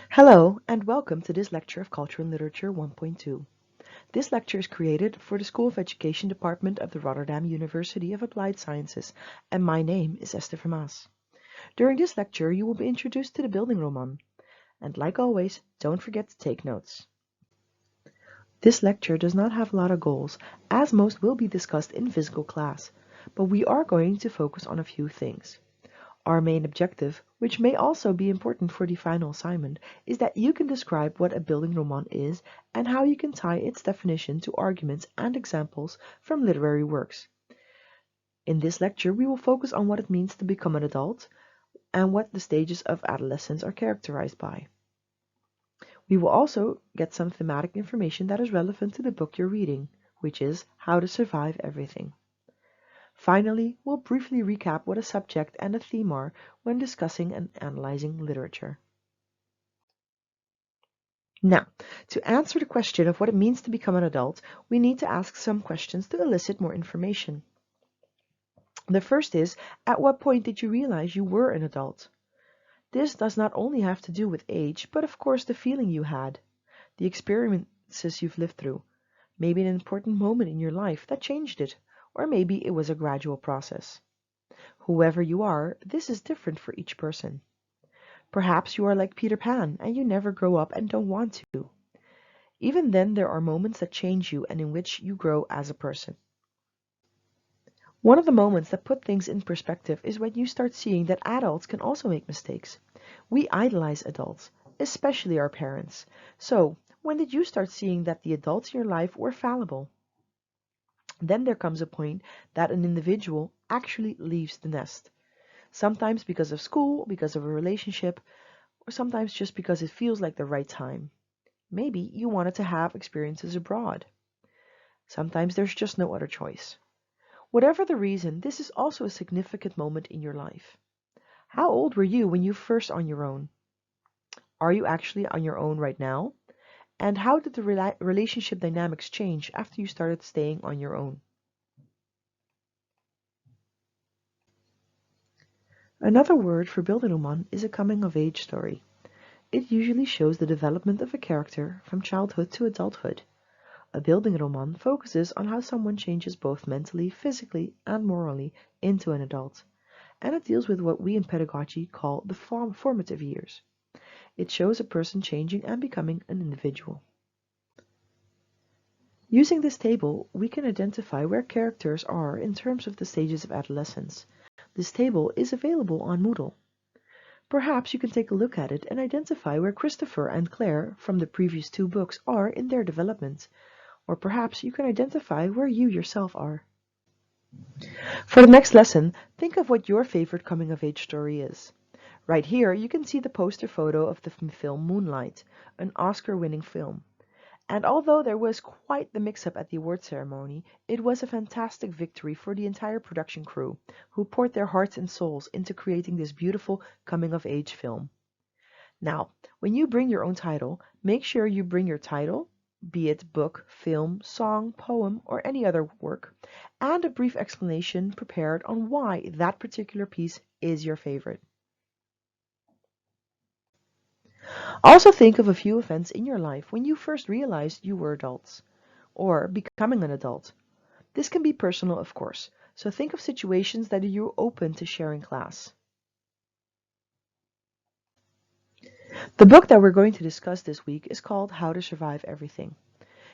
Hello, and welcome to this lecture of Culture and Literature 1.2. This lecture is created for the School of Education Department of the Rotterdam University of Applied Sciences, and my name is Esther Vermaas. During this lecture, you will be introduced to the Bildungsroman, and like always, don't forget to take notes. This lecture does not have a lot of goals, as most will be discussed in physical class, but we are going to focus on a few things. Our main objective, which may also be important for the final assignment, is that you can describe what a Bildungsroman is and how you can tie its definition to arguments and examples from literary works. In this lecture, we will focus on what it means to become an adult and what the stages of adolescence are characterized by. We will also get some thematic information that is relevant to the book you're reading, which is How to Survive Everything. Finally, we'll briefly recap what a subject and a theme are when discussing and analyzing literature. Now, to answer the question of what it means to become an adult, we need to ask some questions to elicit more information. The first is, at what point did you realize you were an adult? This does not only have to do with age, but of course the feeling you had, the experiences you've lived through, maybe an important moment in your life that changed it, or maybe it was a gradual process. Whoever you are, this is different for each person. Perhaps you are like Peter Pan and you never grow up and don't want to. Even then, there are moments that change you and in which you grow as a person. One of the moments that put things in perspective is when you start seeing that adults can also make mistakes. We idolize adults, especially our parents. So, when did you start seeing that the adults in your life were fallible? Then there comes a point that an individual actually leaves the nest. Sometimes because of school, because of a relationship, or sometimes just because it feels like the right time. Maybe you wanted to have experiences abroad. Sometimes there's just no other choice. Whatever the reason, this is also a significant moment in your life. How old were you when you first on your own? Are you actually on your own right now? And how did the relationship dynamics change after you started staying on your own? Another word for Bildungsroman is a coming-of-age story. It usually shows the development of a character from childhood to adulthood. A Bildungsroman focuses on how someone changes both mentally, physically, and morally into an adult, and it deals with what we in pedagogy call the formative years. It shows a person changing and becoming an individual. Using this table, we can identify where characters are in terms of the stages of adolescence. This table is available on Moodle. Perhaps you can take a look at it and identify where Christopher and Claire from the previous two books are in their development, or perhaps you can identify where you yourself are. For the next lesson, think of what your favorite coming-of-age story is. Right here, you can see the poster photo of the film Moonlight, an Oscar-winning film. And although there was quite the mix-up at the award ceremony, it was a fantastic victory for the entire production crew, who poured their hearts and souls into creating this beautiful coming-of-age film. Now, when you bring your own title, make sure you bring your title, be it book, film, song, poem, or any other work, and a brief explanation prepared on why that particular piece is your favorite. Also think of a few events in your life when you first realized you were adults, or becoming an adult. This can be personal, of course, so think of situations that you're open to share in class. The book that we're going to discuss this week is called How to Survive Everything.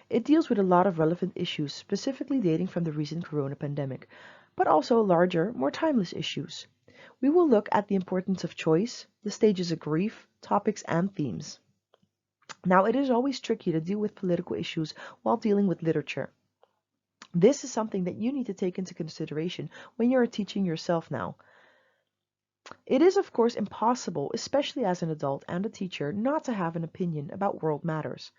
It deals with a lot of relevant issues, specifically dating from the recent corona pandemic, but also larger, more timeless issues. We will look at the importance of choice, the stages of grief, topics, and themes. Now, it is always tricky to deal with political issues while dealing with literature. This is something that you need to take into consideration when you are teaching yourself now. It is, of course, impossible, especially as an adult and a teacher, not to have an opinion about world matters.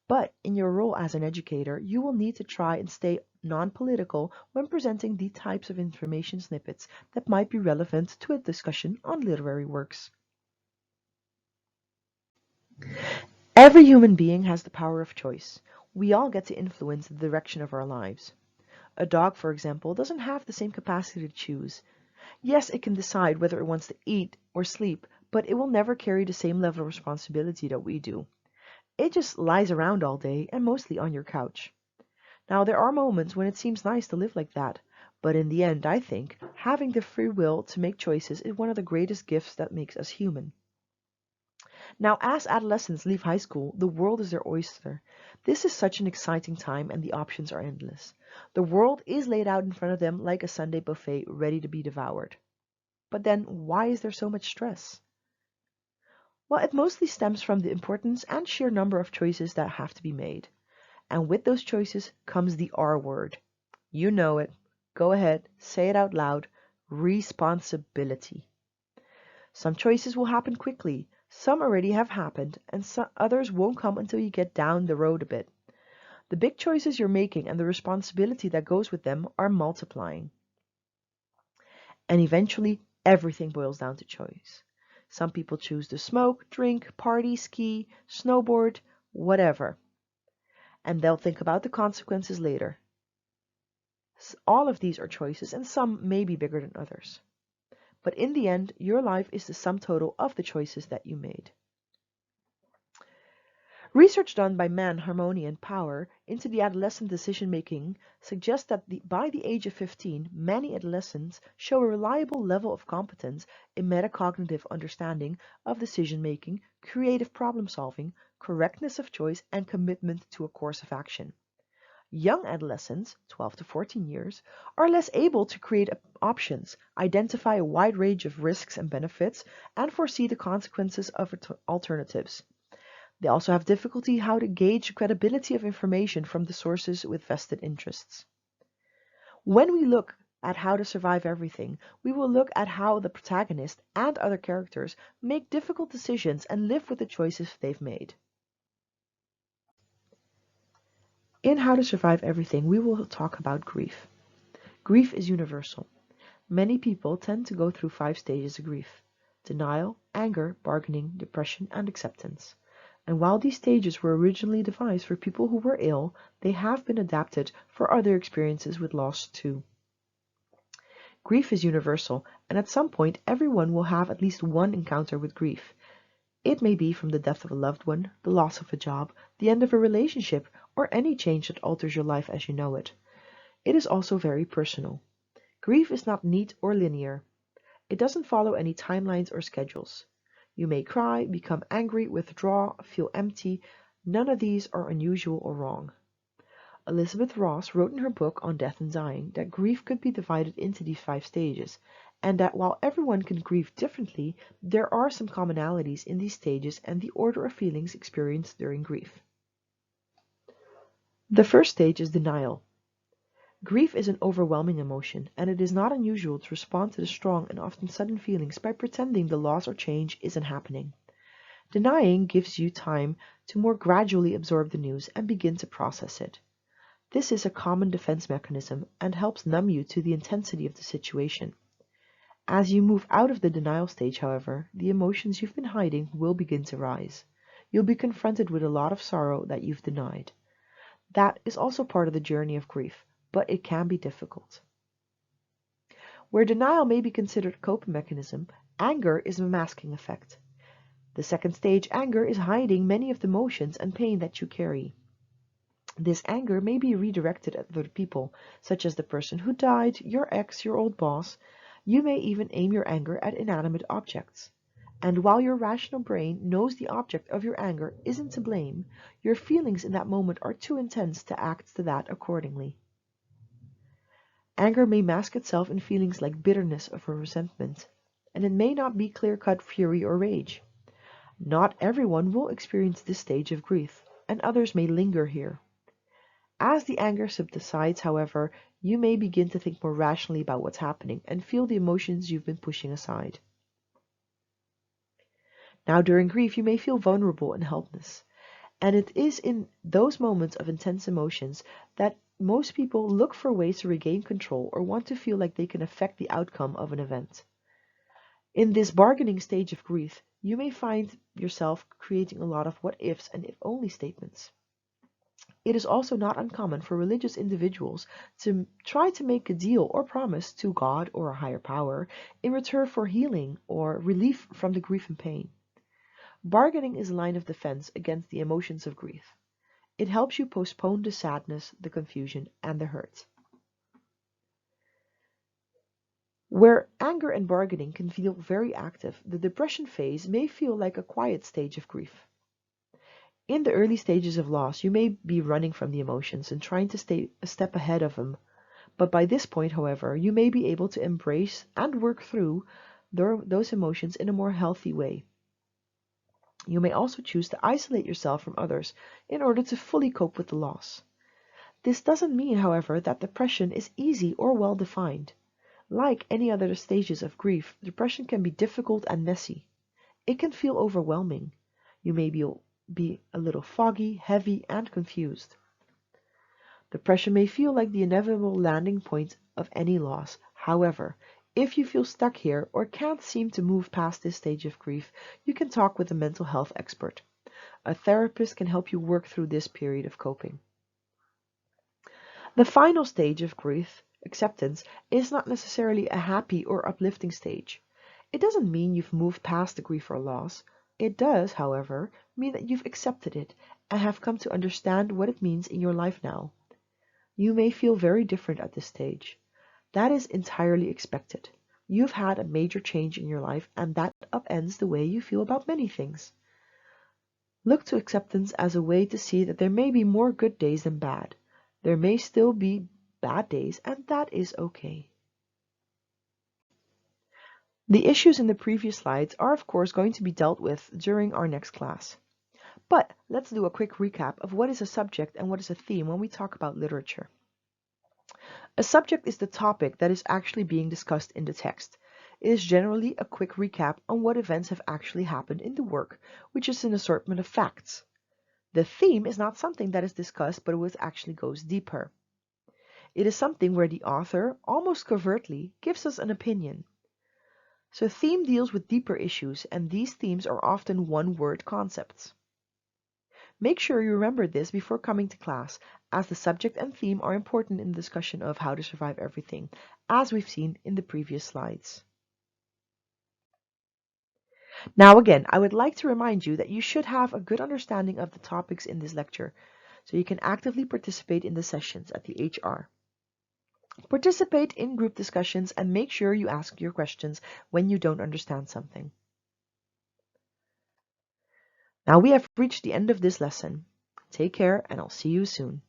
But in your role as an educator, you will need to try and stay non-political when presenting the types of information snippets that might be relevant to a discussion on literary works. Every human being has the power of choice. We all get to influence the direction of our lives. A dog, for example, doesn't have the same capacity to choose. Yes, it can decide whether it wants to eat or sleep, but it will never carry the same level of responsibility that we do. It just lies around all day and mostly on your couch. Now, there are moments when it seems nice to live like that, but in the end, I think having the free will to make choices is one of the greatest gifts that makes us human. Now, as adolescents leave high school, the world is their oyster. This is such an exciting time and the options are endless. The world is laid out in front of them like a Sunday buffet ready to be devoured. But then, why is there so much stress? Well, it mostly stems from the importance and sheer number of choices that have to be made. And with those choices comes the R word. You know it. Go ahead, say it out loud. Responsibility. Some choices will happen quickly, some already have happened, and others won't come until you get down the road a bit. The big choices you're making and the responsibility that goes with them are multiplying. And eventually, everything boils down to choice. Some people choose to smoke, drink, party, ski, snowboard, whatever. And they'll think about the consequences later. All of these are choices, and some may be bigger than others. But in the end, your life is the sum total of the choices that you made. Research done by Mann, Harmony, and Power into the adolescent decision-making suggests that by the age of 15, many adolescents show a reliable level of competence in metacognitive understanding of decision-making, creative problem-solving, correctness of choice, and commitment to a course of action. Young adolescents, 12 to 14 years, are less able to create options, identify a wide range of risks and benefits, and foresee the consequences of alternatives. They also have difficulty how to gauge the credibility of information from the sources with vested interests. When we look at How to Survive Everything, we will look at how the protagonist and other characters make difficult decisions and live with the choices they've made. In How to Survive Everything, we will talk about grief. Grief is universal. Many people tend to go through 5 stages of grief: denial, anger, bargaining, depression, and acceptance. And while these stages were originally devised for people who were ill, they have been adapted for other experiences with loss too. Grief is universal, and at some point everyone will have at least one encounter with grief. It may be from the death of a loved one, the loss of a job, the end of a relationship, or any change that alters your life as you know it. It is also very personal. Grief is not neat or linear. It doesn't follow any timelines or schedules. You may cry, become angry, withdraw, feel empty. None of these are unusual or wrong. Elizabeth Ross wrote in her book on death and dying that grief could be divided into these 5 stages, and that while everyone can grieve differently, there are some commonalities in these stages and the order of feelings experienced during grief. The first stage is denial. Grief is an overwhelming emotion, and it is not unusual to respond to the strong and often sudden feelings by pretending the loss or change isn't happening. Denying gives you time to more gradually absorb the news and begin to process it. This is a common defense mechanism and helps numb you to the intensity of the situation. As you move out of the denial stage, however, the emotions you've been hiding will begin to rise. You'll be confronted with a lot of sorrow that you've denied. That is also part of the journey of grief, but it can be difficult. Where denial may be considered a coping mechanism, anger is a masking effect. The second stage, anger, is hiding many of the emotions and pain that you carry. This anger may be redirected at other people, such as the person who died, your ex, your old boss. You may even aim your anger at inanimate objects. And while your rational brain knows the object of your anger isn't to blame, your feelings in that moment are too intense to act to that accordingly. Anger may mask itself in feelings like bitterness or resentment, and it may not be clear-cut fury or rage. Not everyone will experience this stage of grief, and others may linger here. As the anger subsides, however, you may begin to think more rationally about what's happening and feel the emotions you've been pushing aside. Now, during grief, you may feel vulnerable and helpless. And it is in those moments of intense emotions that most people look for ways to regain control or want to feel like they can affect the outcome of an event. In this bargaining stage of grief, you may find yourself creating a lot of what-ifs and if-only statements. It is also not uncommon for religious individuals to try to make a deal or promise to God or a higher power in return for healing or relief from the grief and pain. Bargaining is a line of defense against the emotions of grief. It helps you postpone the sadness, the confusion, and the hurt. Where anger and bargaining can feel very active, the depression phase may feel like a quiet stage of grief. In the early stages of loss, you may be running from the emotions and trying to stay a step ahead of them. But by this point, however, you may be able to embrace and work through those emotions in a more healthy way. You may also choose to isolate yourself from others in order to fully cope with the loss. This doesn't mean, however, that depression is easy or well defined. Like any other stages of grief, depression can be difficult and messy. It can feel overwhelming. You may be a little foggy, heavy, and confused. Depression may feel like the inevitable landing point of any loss. However, if you feel stuck here or can't seem to move past this stage of grief, you can talk with a mental health expert. A therapist can help you work through this period of coping. The final stage of grief, acceptance, is not necessarily a happy or uplifting stage. It doesn't mean you've moved past the grief or loss. It does, however, mean that you've accepted it and have come to understand what it means in your life now. You may feel very different at this stage. That is entirely expected. You've had a major change in your life, and that upends the way you feel about many things. Look to acceptance as a way to see that there may be more good days than bad. There may still be bad days, and that is okay. The issues in the previous slides are of course going to be dealt with during our next class. But let's do a quick recap of what is a subject and what is a theme when we talk about literature. A subject is the topic that is actually being discussed in the text. It is generally a quick recap on what events have actually happened in the work, which is an assortment of facts. The theme is not something that is discussed, but it actually goes deeper. It is something where the author, almost covertly, gives us an opinion. So theme deals with deeper issues, and these themes are often one-word concepts. Make sure you remember this before coming to class, as the subject and theme are important in the discussion of how to survive everything, as we've seen in the previous slides. Now again, I would like to remind you that you should have a good understanding of the topics in this lecture, so you can actively participate in the sessions at the HR. Participate in group discussions and make sure you ask your questions when you don't understand something. Now we have reached the end of this lesson. Take care and I'll see you soon.